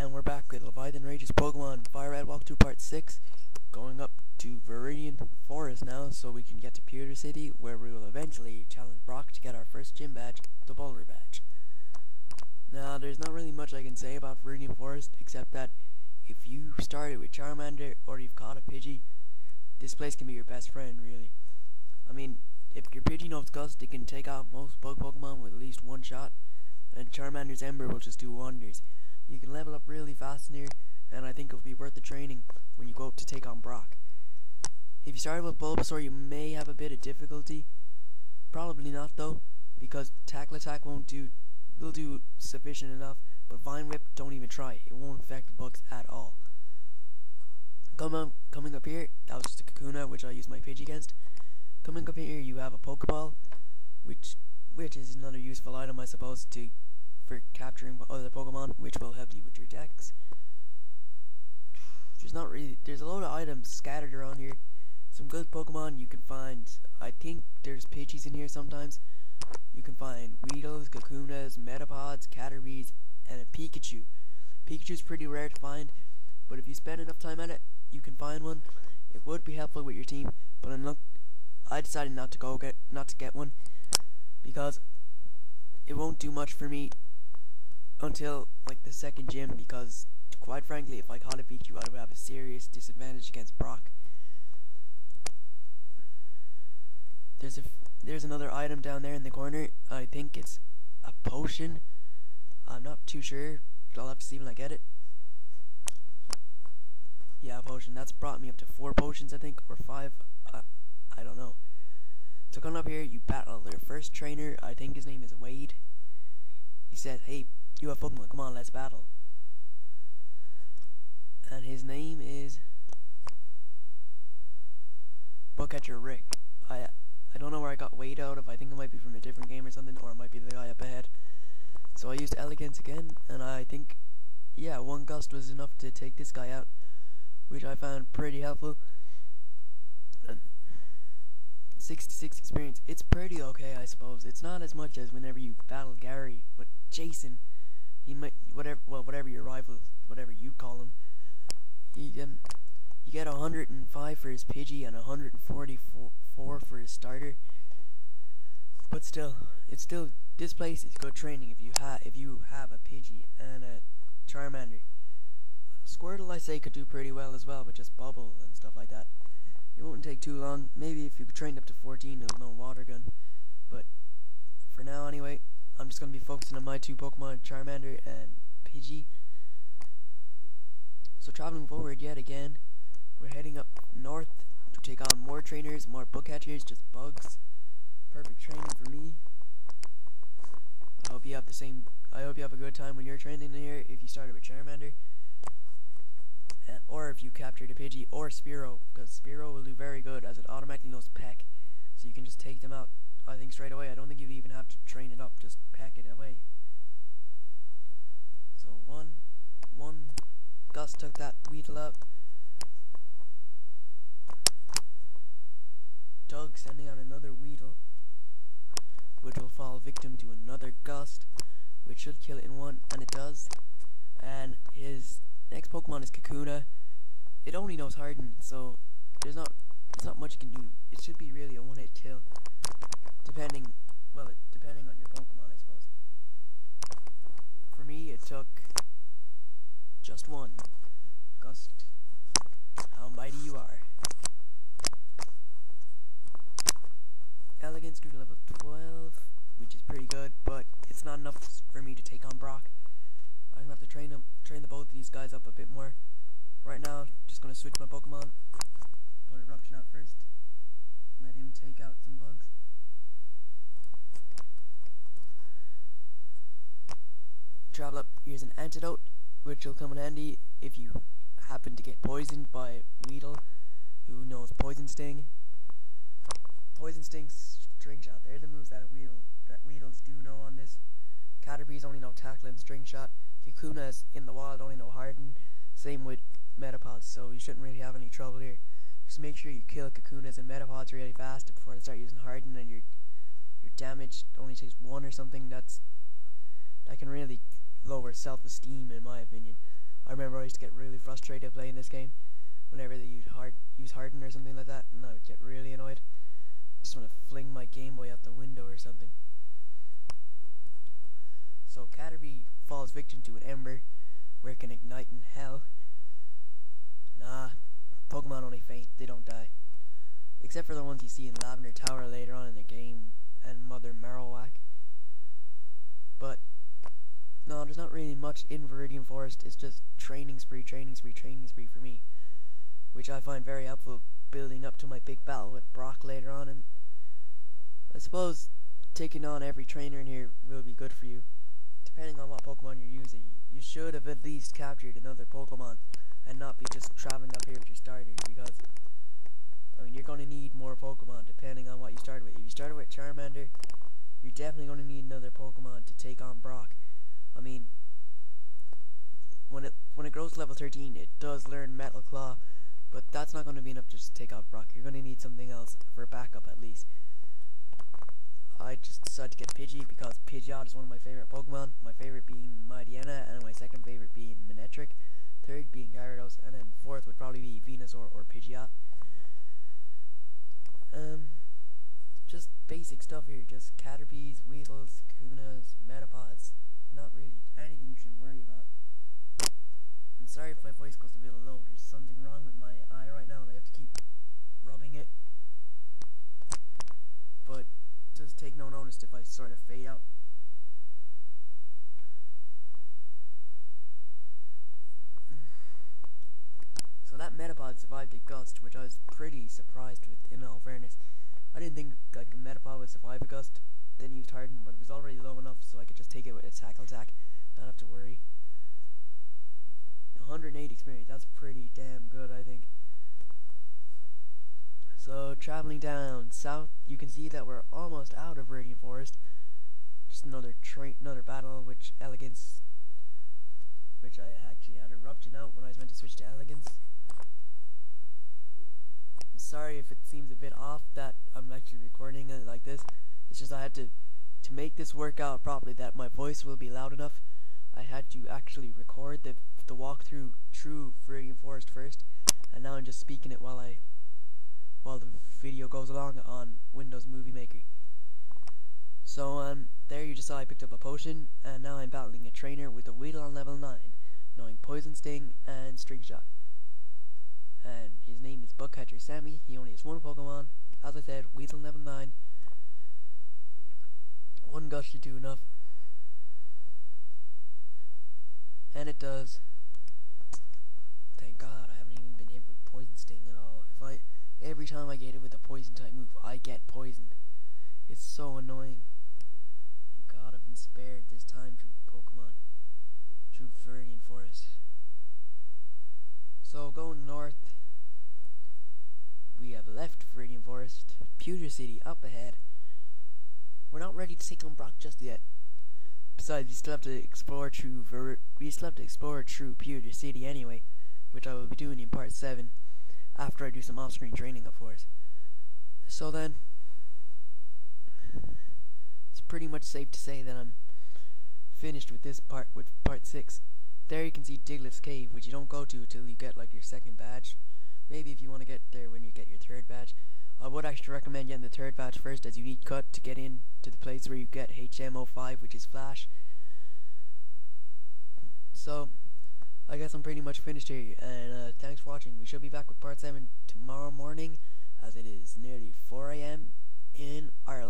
And we're back with LeviathansRage's Pokemon Fire Red Walkthrough Part 6, going up to Viridian Forest now, so we can get to Pewter City, where we will eventually challenge Brock to get our first gym badge, the Boulder Badge. Now, there's not really much I can say about Viridian Forest, except that if you started with Charmander, or you've caught a Pidgey, this place can be your best friend, really. I mean, if your Pidgey knows Gust, it can take out most bug Pokemon with at least one shot, and Charmander's Ember will just do wonders. You can level up really fast in here, and I think it'll be worth the training when you go up to take on Brock. If you started with Bulbasaur, you may have a bit of difficulty. Probably not though, because Tackle Attack will do sufficient enough, but Vine Whip, don't even try. It won't affect the bugs at all. Coming up here, that was just a Kakuna, which I used my Pidgey against. Coming up here, you have a Pokeball, which is another useful item, I suppose, for capturing other Pokemon, which will help you with your decks. There's a load of items scattered around here. Some good Pokemon you can find. I think there's Pidgeys in here sometimes. You can find Weedles, Kakunas, Metapods, Caterpies, and a Pikachu. Pikachu's pretty rare to find, but if you spend enough time at it, you can find one. It would be helpful with your team, but I decided not to get one, because it won't do much for me until like the second gym, because quite frankly, if I caught a Pikachu, I would have a serious disadvantage against Brock. There's another item down there in the corner. I think it's a potion. I'm not too sure. I'll have to see when I get it. Yeah, a potion. That's brought me up to 4 potions, I think, or 5. I don't know. So coming up here, you battle your first trainer. I think his name is Wade. He said, "Hey, you have Pokemon, come on, let's battle." And his name is Bugcatcher Rick. I don't know where I got Wade out of. I think it might be from a different game or something, or it might be the guy up ahead. So I used Elegance again, and I think, yeah, 1 Gust was enough to take this guy out, which I found pretty helpful. And 66 experience. It's pretty okay, I suppose. It's not as much as whenever you battle Gary, but Jason, he might whatever your rival, whatever you call him, you get 105 for his Pidgey and 144 for his starter. But still, this place is good training if you have a Pidgey and a Charmander. Squirtle, I say, could do pretty well as well, but just Bubble and stuff like that. It won't take too long. Maybe if you trained up to 14, it'll know Water Gun. But for now, anyway, I'm just gonna be focusing on my 2 Pokemon, Charmander and Pidgey. So traveling forward yet again, we're heading up north to take on more trainers, more bug catchers, just bugs. Perfect training for me. I hope you have a good time when you're training here. If you started with Charmander, or if you captured a Pidgey or Spearow, because Spearow will do very good as it automatically knows Peck, so you can just take them out. I think straight away. I don't think you even have to train it up. Just pack it away. So one Gust took that Weedle out. Doug sending out another Weedle, which will fall victim to another Gust, which should kill it in 1, and it does. And his next Pokemon is Kakuna. It only knows Harden, so there's not much you can do. It should be really a 1-hit kill, depending on your Pokemon, I suppose. For me, it took just 1. Gust, how mighty you are. Elegance grew to level 12, which is pretty good, but it's not enough for me to take on Brock. I'm gonna have to train the both of these guys up a bit more. Right now, just gonna switch my Pokemon. Put Eruption out first. Let him take out some bugs. Travel up. Here's an antidote, which will come in handy if you happen to get poisoned by Weedle, who knows Poison Sting. Poison Sting, String Shot. They're the moves that Weedles do know on this. Caterpies only know Tackle and String Shot. Kakunas in the wild only know Harden. Same with Metapods, so you shouldn't really have any trouble here. Just make sure you kill Kakunas and Metapods really fast before they start using Harden, and your damage only takes 1 or something. That can really lower self-esteem, in my opinion. I remember I used to get really frustrated playing this game whenever they use Harden or something like that, and I would get really annoyed. Just want to fling my Game Boy out the window or something. So Caterpie falls victim to an ember where it can ignite in hell. Nah, Pokemon only faint, they don't die. Except for the ones you see in Lavender Tower later on in the game and Mother Marowak. But no, there's not really much in Viridian Forest. It's just training spree for me, which I find very helpful building up to my big battle with Brock later on. And I suppose taking on every trainer in here will be good for you. Depending on what Pokemon you're using, you should have at least captured another Pokemon and not be just traveling up here with your starter, because I mean, you're going to need more Pokemon depending on what you started with. If you started with Charmander, you're definitely going to need another Pokemon to take on Brock. I mean, when it grows to level 13, it does learn Metal Claw, but that's not going to be enough to just take out Brock. You're going to need something else for backup at least. I just decided to get Pidgey because Pidgeot is one of my favorite Pokemon. My favorite being Mightyena, and my second favorite being Manectric. Third being Gyarados, and then fourth would probably be Venusaur or Pidgeot. Just basic stuff here, just Caterpies, Weedles, Kakunas, Metapods. Not really anything you should worry about. I'm sorry if my voice goes a bit low, there's something wrong with my eye right now and I have to keep rubbing it. But just take no notice if I sort of fade out. So that Metapod survived a gust, which I was pretty surprised with, in all fairness. I didn't think like a Metapod would survive a gust. Then used Harden, but it was already low enough so I could just take it with a tackle attack, not have to worry. 108 experience, that's pretty damn good, I think. So traveling down south, you can see that we're almost out of Viridian Forest. Just another battle, which Elegance, which I actually had Eruption out when I was meant to switch to Elegance. I'm sorry if it seems a bit off that I'm actually recording it like this. It's just I had to make this work out properly, that my voice will be loud enough. I had to actually record the walkthrough through Viridian Forest first, and now I'm just speaking it while the video goes along on Windows Movie Maker. So there you just saw I picked up a potion, and now I'm battling a trainer with a Weedle on level 9, knowing Poison Sting and String Shot. And his name is Bugcatcher Sammy. He only has one Pokemon, as I said, Weedle level 9. One gust should do enough. And it does. Thank God I haven't even been hit with Poison Sting at all. Every time I get it with a poison type move, I get poisoned. It's so annoying. Thank God I've been spared this time through Pokemon, through Viridian Forest. So going north, we have left Viridian Forest, Pewter City up ahead. We're not ready to take on Brock just yet. Besides, we still have to explore through Pewter City anyway, which I will be doing in part 7 after I do some off-screen training, of course. So then, it's pretty much safe to say that I'm finished with this part, with part 6. There you can see Diglett's Cave, which you don't go to until you get like your second badge. Maybe if you want to get there when you get your third badge. I would actually recommend getting the third badge first, as you need cut to get in to the place where you get HM05, which is Flash. So, I guess I'm pretty much finished here, and thanks for watching. We should be back with part 7 tomorrow morning, as it is nearly 4 AM in Ireland.